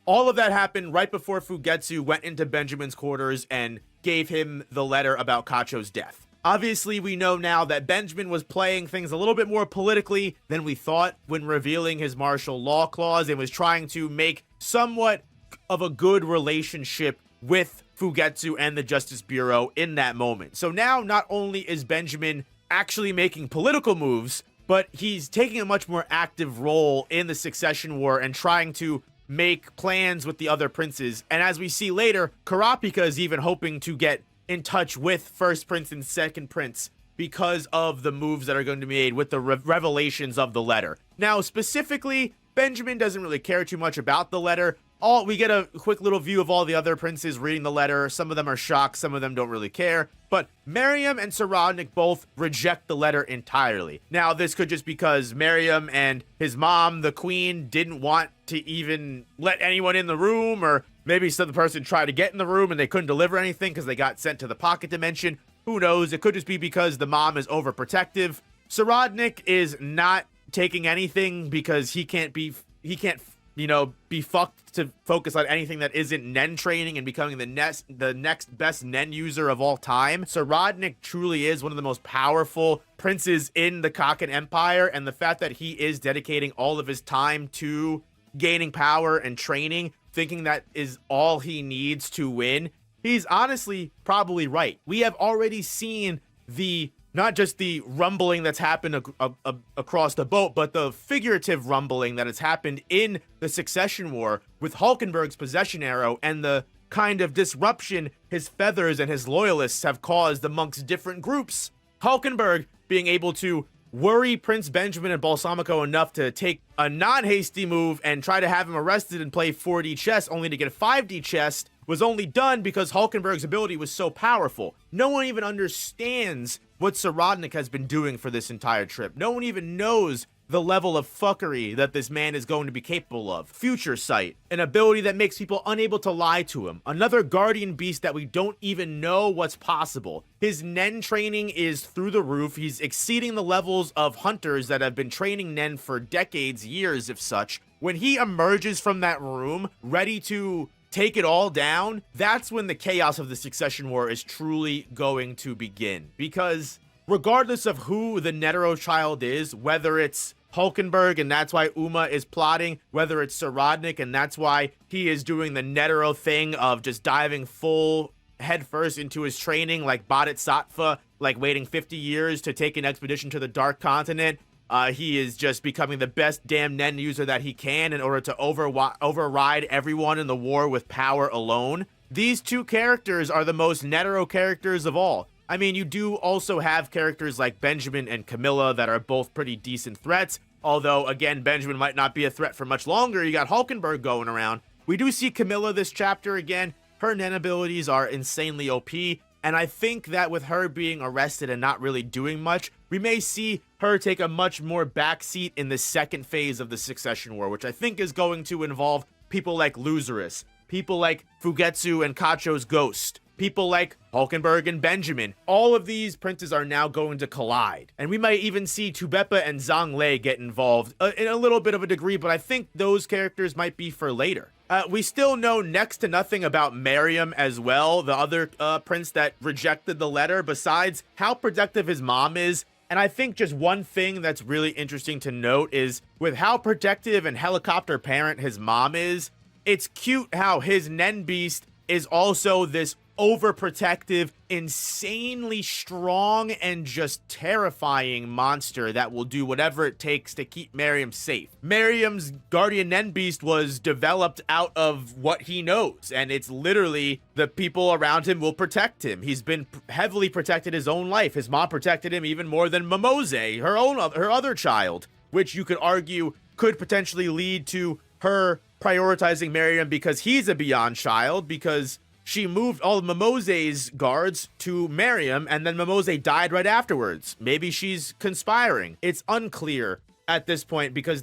all of that happened right before Fugetsu went into Benjamin's quarters and gave him the letter about Kacho's death. Obviously, we know now that Benjamin was playing things a little bit more politically than we thought when revealing his martial law clause, and was trying to make somewhat of a good relationship with Fugetsu and the Justice Bureau in that moment. So now, not only is Benjamin actually making political moves, but he's taking a much more active role in the succession war and trying to make plans with the other princes. And as we see later, Kurapika is even hoping to get in touch with First Prince and Second Prince because of the moves that are going to be made with the revelations of the letter. Now, specifically, Benjamin doesn't really care too much about the letter. We get a quick little view of all the other princes reading the letter. Some of them are shocked, some of them don't really care. But Mariam and Sodnik both reject the letter entirely. Now, this could just because Mariam and his mom, the queen, didn't want to even let anyone in the room, or maybe some person tried to get in the room and they couldn't deliver anything because they got sent to the pocket dimension. Who knows? It could just be because the mom is overprotective. Sodnik is not taking anything because he can't be fucked to focus on anything that isn't Nen training and becoming the next best Nen user of all time. Sodnik truly is one of the most powerful princes in the Kaken Empire, and the fact that he is dedicating all of his time to gaining power and training, thinking that is all he needs to win, he's honestly probably right. We have already seen not just the rumbling that's happened across the boat, but the figurative rumbling that has happened in the Succession War with Hulkenberg's possession arrow and the kind of disruption his feathers and his loyalists have caused amongst different groups. Hulkenberg being able to worry Prince Benjamin and Balsamico enough to take a non-hasty move and try to have him arrested and play 4D chess only to get a 5D chess was only done because Hulkenberg's ability was so powerful. No one even understands what Sodnik has been doing for this entire trip. No one even knows the level of fuckery that this man is going to be capable of. Future sight, an ability that makes people unable to lie to him. Another guardian beast that we don't even know what's possible. His Nen training is through the roof. He's exceeding the levels of hunters that have been training Nen for decades, years if such. When he emerges from that room, ready to take it all down, that's when the chaos of the Succession War is truly going to begin. Because regardless of who the Netero child is, whether it's Hulkenberg and that's why Uma is plotting, whether it's Sodnik and that's why he is doing the Netero thing of just diving full headfirst into his training like Bodhisattva, like waiting 50 years to take an expedition to the Dark Continent. He is just becoming the best damn Nen user that he can in order to override everyone in the war with power alone. These two characters are the most Netero characters of all. I mean, you do also have characters like Benjamin and Camila that are both pretty decent threats, although, again, Benjamin might not be a threat for much longer. You got Hulkenberg going around. We do see Camila this chapter again. Her Nen abilities are insanely OP, and I think that with her being arrested and not really doing much, we may see her take a much more backseat in the second phase of the Succession War, which I think is going to involve people like Lazarus, people like Fugetsu and Kacho's ghost, people like Hulkenberg and Benjamin. All of these princes are now going to collide. And we might even see Tuppa and Zang Le get involved in a little bit of a degree, but I think those characters might be for later. We still know next to nothing about Mariam as well, the other prince that rejected the letter, besides how protective his mom is. And I think just one thing that's really interesting to note is with how protective and helicopter parent his mom is, it's cute how his Nen beast is also this overprotective, insanely strong, and just terrifying monster that will do whatever it takes to keep Mariam safe. Mariam's guardian Nen beast was developed out of what he knows, and it's literally the people around him will protect him. He's been heavily protected his own life. His mom protected him even more than Momose, her other child, which you could argue could potentially lead to her prioritizing Mariam because he's a Beyond child, because she moved all of Momose's guards to Mariam, and then Momose died right afterwards. Maybe she's conspiring. It's unclear at this point because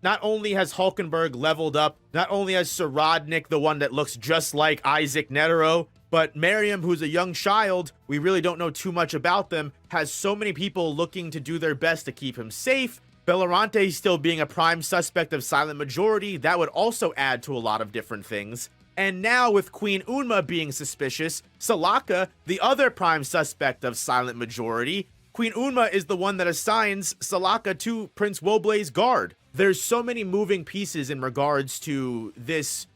not only has Hulkenberg leveled up, not only has Sodnik, the one that looks just like Isaac Netero, but Mariam, who's a young child, we really don't know too much about them, has so many people looking to do their best to keep him safe. Bellorante still being a prime suspect of silent majority, that would also add to a lot of different things. And now with Queen Unma being suspicious, Salaka, the other prime suspect of silent majority, Queen Unma is the one that assigns Salaka to Prince Woblei's guard. There's so many moving pieces in regards to this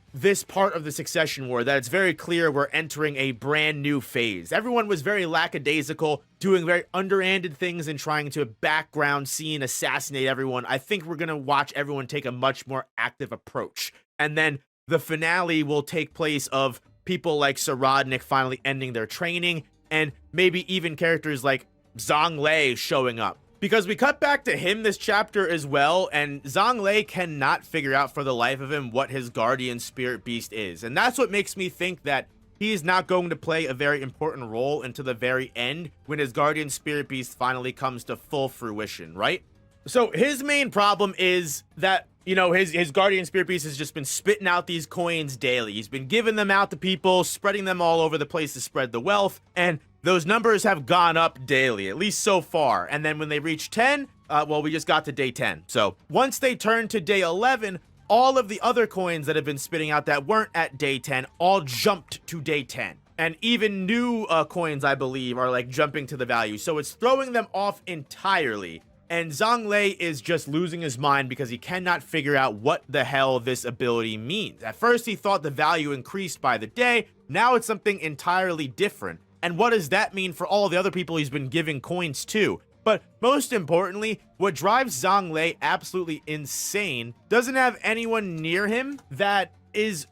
part of the succession war that it's very clear we're entering a brand new phase. Everyone was very lackadaisical, doing very underhanded things and trying to background scene assassinate everyone. I think we're going to watch everyone take a much more active approach. And then the finale will take place of people like Sodnik finally ending their training, and maybe even characters like Zang Le showing up. Because we cut back to him this chapter as well, and Zang Le cannot figure out for the life of him what his guardian spirit beast is. And that's what makes me think that he is not going to play a very important role until the very end when his guardian spirit beast finally comes to full fruition, right? So his main problem is that, you know, his guardian spirit beast has just been spitting out these coins daily. He's been giving them out to people, spreading them all over the place to spread the wealth, and those numbers have gone up daily, at least so far. And then when they reach 10, well, we just got to day 10. So once they turn to day 11, all of the other coins that have been spitting out that weren't at day 10 all jumped to day 10. And even new coins, I believe, are like jumping to the value. So it's throwing them off entirely. And Zang Le is just losing his mind because he cannot figure out what the hell this ability means. At first, he thought the value increased by the day. Now it's something entirely different. And what does that mean for all the other people he's been giving coins to? But most importantly, what drives Zang Le absolutely insane doesn't have anyone near him that is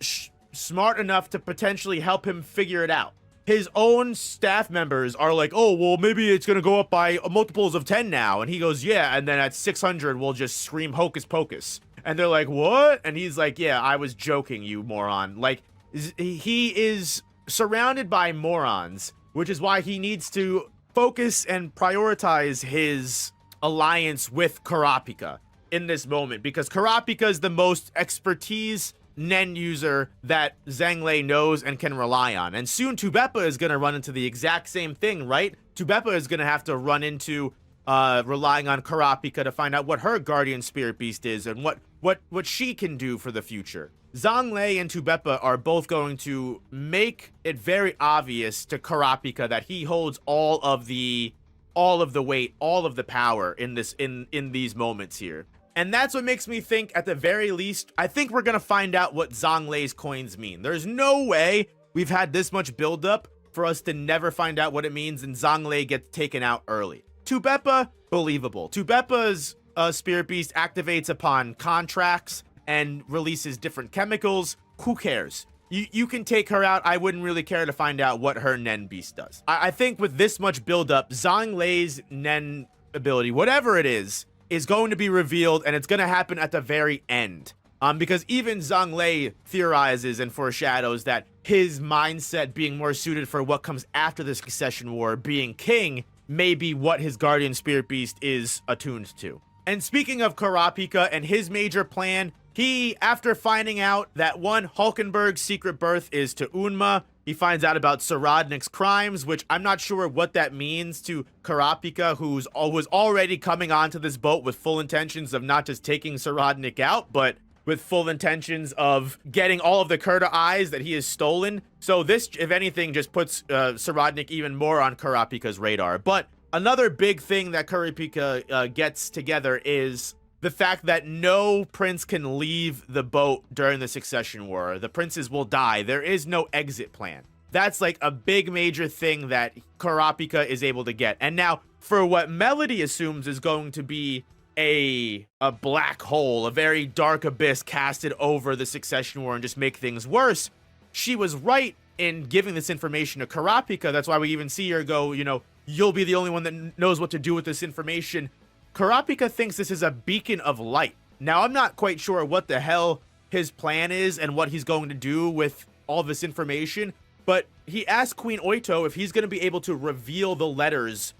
smart enough to potentially help him figure it out. His own staff members are like, oh, well, maybe it's going to go up by multiples of 10 now. And he goes, yeah. And then at 600, we'll just scream hocus pocus. And they're like, what? And he's like, yeah, I was joking, you moron. Like, he is surrounded by morons, which is why he needs to focus and prioritize his alliance with Kurapika in this moment, because Kurapika is the most expertise Nen user that Zang Le knows and can rely on. And soon Tuppa is going to run into the exact same thing, right? Tuppa is going to have to run into relying on Kurapika to find out what her guardian spirit beast is and what she can do for the future. Zang Le and Tuppa are both going to make it very obvious to Kurapika that he holds all of the weight, all of the power in these moments here. And that's what makes me think, at the very least, I think we're gonna find out what Zang Le's coins mean. There's no way we've had this much buildup for us to never find out what it means and Zang Le gets taken out early. Tuppa, believable. Tuppa's spirit beast activates upon contracts and releases different chemicals. Who cares? You can take her out. I wouldn't really care to find out what her Nen beast does. I think with this much buildup, Zang Le's Nen ability, whatever it is going to be revealed, and it's going to happen at the very end. Because even Zang Le theorizes and foreshadows that his mindset being more suited for what comes after the succession war, being king, may be what his guardian spirit beast is attuned to. And speaking of Kurapika and his major plan, he, after finding out that one, Hulkenberg's secret birth is to Unma, he finds out about Sodnik's crimes, which I'm not sure what that means to Kurapika, who was already coming onto this boat with full intentions of not just taking Sodnik out, but with full intentions of getting all of the Kurta eyes that he has stolen. So this, if anything, just puts Sodnik even more on Kurapika's radar. But another big thing that Kurapika gets together is the fact that no prince can leave the boat during the succession war. The princes will die. There is no exit plan. That's like a big major thing that Kurapika is able to get. And now for what Melody assumes is going to be a black hole, a very dark abyss casted over the succession war and just make things worse, she was right in giving this information to Kurapika. That's why we even see her go, you know, you'll be the only one that knows what to do with this information. Kurapika thinks this is a beacon of light. Now, I'm not quite sure what the hell his plan is and what he's going to do with all this information, but he asked Queen Oito if he's going to be able to reveal the letters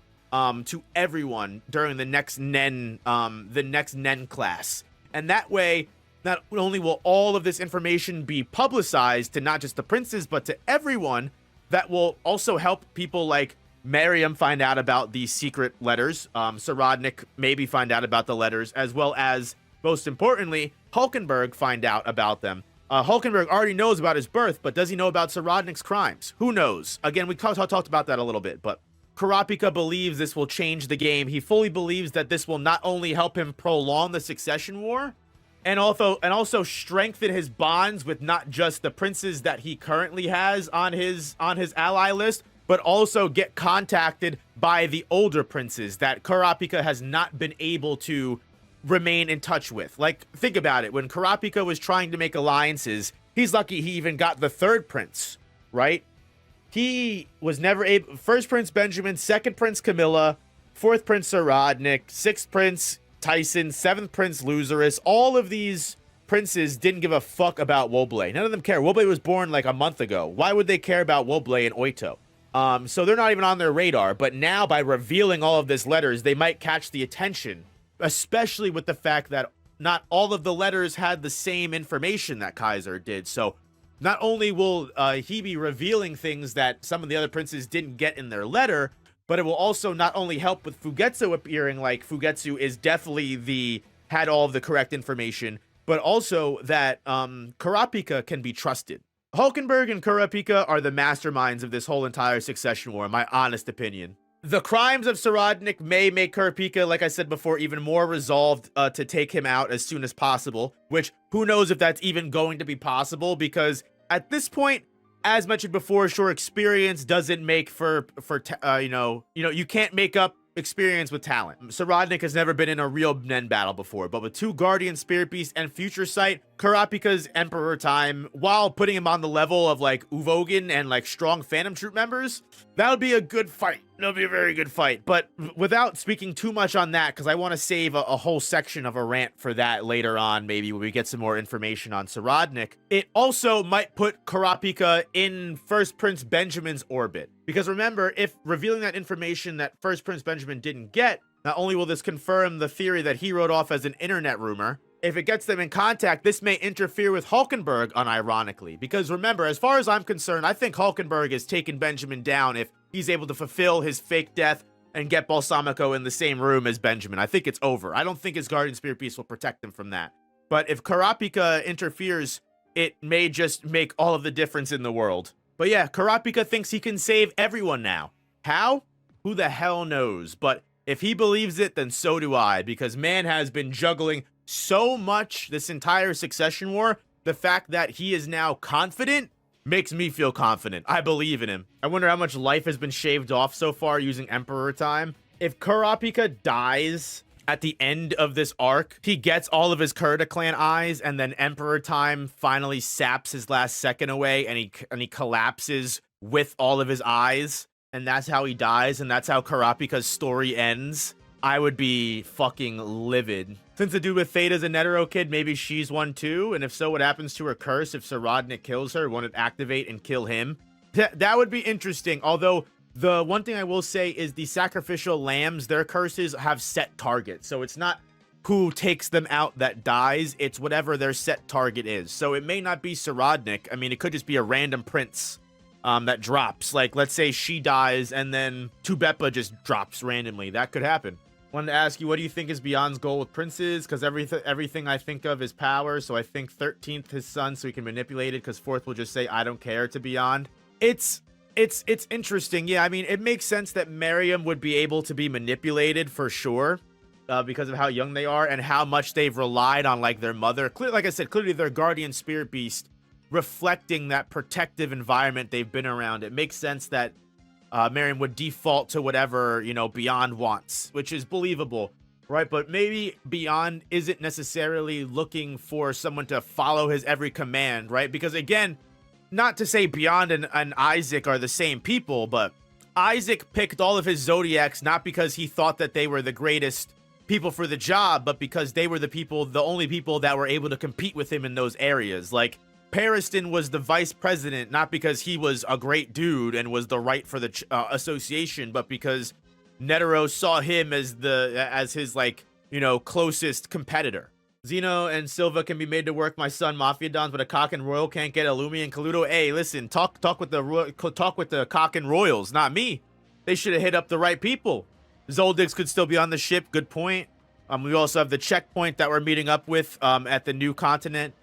to everyone during the next Nen class. And that way, not only will all of this information be publicized to not just the princes, but to everyone, that will also help people like Mariam find out about the secret letters. Sodnik maybe find out about the letters, as well as, most importantly, Hulkenberg find out about them. Hulkenberg already knows about his birth, but does he know about Sodnik's crimes? Who knows? Again, we talked about that a little bit, but Kurapika believes this will change the game. He fully believes that this will not only help him prolong the succession war, and also strengthen his bonds with not just the princes that he currently has on his ally list, but also get contacted by the older princes that Kurapika has not been able to remain in touch with. Like, think about it. When Kurapika was trying to make alliances, he's lucky he even got the third prince, right? He was never able. First Prince Benjamin, second Prince Camila, fourth Prince Sodnik, sixth Prince Tyson, seventh Prince Loserus. All of these princes didn't give a fuck about Woble. None of them care. Woble was born like a month ago. Why would they care about Woble and Oito? So they're not even on their radar. But now, by revealing all of these letters, they might catch the attention, especially with the fact that not all of the letters had the same information that Kaiser did. So not only will he be revealing things that some of the other princes didn't get in their letter, but it will also not only help with Fugetsu appearing, like Fugetsu is definitely had all of the correct information, but also that Kurapika can be trusted. Hulkenberg and Kurapika are the masterminds of this whole entire succession war, in my honest opinion. The crimes of Sodnik may make Kurapika, like I said before, even more resolved to take him out as soon as possible, which who knows if that's even going to be possible, because at this point, as mentioned before, sure, experience doesn't make for you can't make up experience with talent. Sodnik has never been in a real Nen battle before, but with 2 Guardian Spirit Beasts and Future Sight, Kurapika's Emperor time, while putting him on the level of like Uvogin and like strong Phantom Troop members, that would be a good fight. That'll be a very good fight. But without speaking too much on that, because I want to save a whole section of a rant for that later on, maybe when we get some more information on Sodnik, it also might put Kurapika in First Prince Benjamin's orbit. Because remember, if revealing that information that First Prince Benjamin didn't get, not only will this confirm the theory that he wrote off as an internet rumor, if it gets them in contact, this may interfere with Hulkenberg unironically. Because remember, as far as I'm concerned, I think Hulkenberg has taken Benjamin down if he's able to fulfill his fake death and get Balsamico in the same room as Benjamin. I think it's over. I don't think his Guardian Spirit Beast will protect him from that. But if Kurapika interferes, it may just make all of the difference in the world. But yeah, Kurapika thinks he can save everyone now. How? Who the hell knows? But if he believes it, then so do I, because man has been juggling so much this entire succession war. The fact that he is now confident makes me feel confident. I believe in him. I wonder how much life has been shaved off so far using Emperor time. If Kurapika dies at the end of this arc, he gets all of his Kurta clan eyes, and then Emperor time finally saps his last second away, and he collapses with all of his eyes, and that's how he dies, and that's how Kurapika's story ends. I would be fucking livid. Since the dude with Theta's a Netero kid, maybe she's one too, and if so, what happens to her curse if Sodnik kills her? Won't it activate and kill him? That would be interesting, although the one thing I will say is the sacrificial lambs, their curses have set targets, so it's not who takes them out that dies, it's whatever their set target is. So it may not be Sodnik. I mean, it could just be a random prince that drops. Like, let's say she dies and then Tubepa just drops randomly. That could happen. Wanted to ask you, what do you think is Beyond's goal with princes? Because everything I think of is power, so I think 13th his son so he can manipulate it, because 4th will just say, I don't care to Beyond. It's interesting. Yeah, I mean, it makes sense that Mariam would be able to be manipulated for sure, because of how young they are and how much they've relied on, like, their mother. Like I said, clearly their guardian spirit beast reflecting that protective environment they've been around. It makes sense that Mariam would default to whatever, Beyond wants, which is believable, right? But maybe Beyond isn't necessarily looking for someone to follow his every command, right? Because again, not to say Beyond and Isaac are the same people, but Isaac picked all of his Zodiacs not because he thought that they were the greatest people for the job, but because they were the only people that were able to compete with him in those areas. Like, Pariston was the vice president, not because he was a great dude and was the right for the association, but because Netero saw him as his, like, closest competitor. Zeno and Silva can be made to work my son Mafia Dons, but a Cock and Royal can't get Illumi and Kaluto. Hey, listen, talk with the Cock and Royals, not me. They should have hit up the right people. Zoldix could still be on the ship. Good point. We also have the checkpoint that we're meeting up with at the new continent.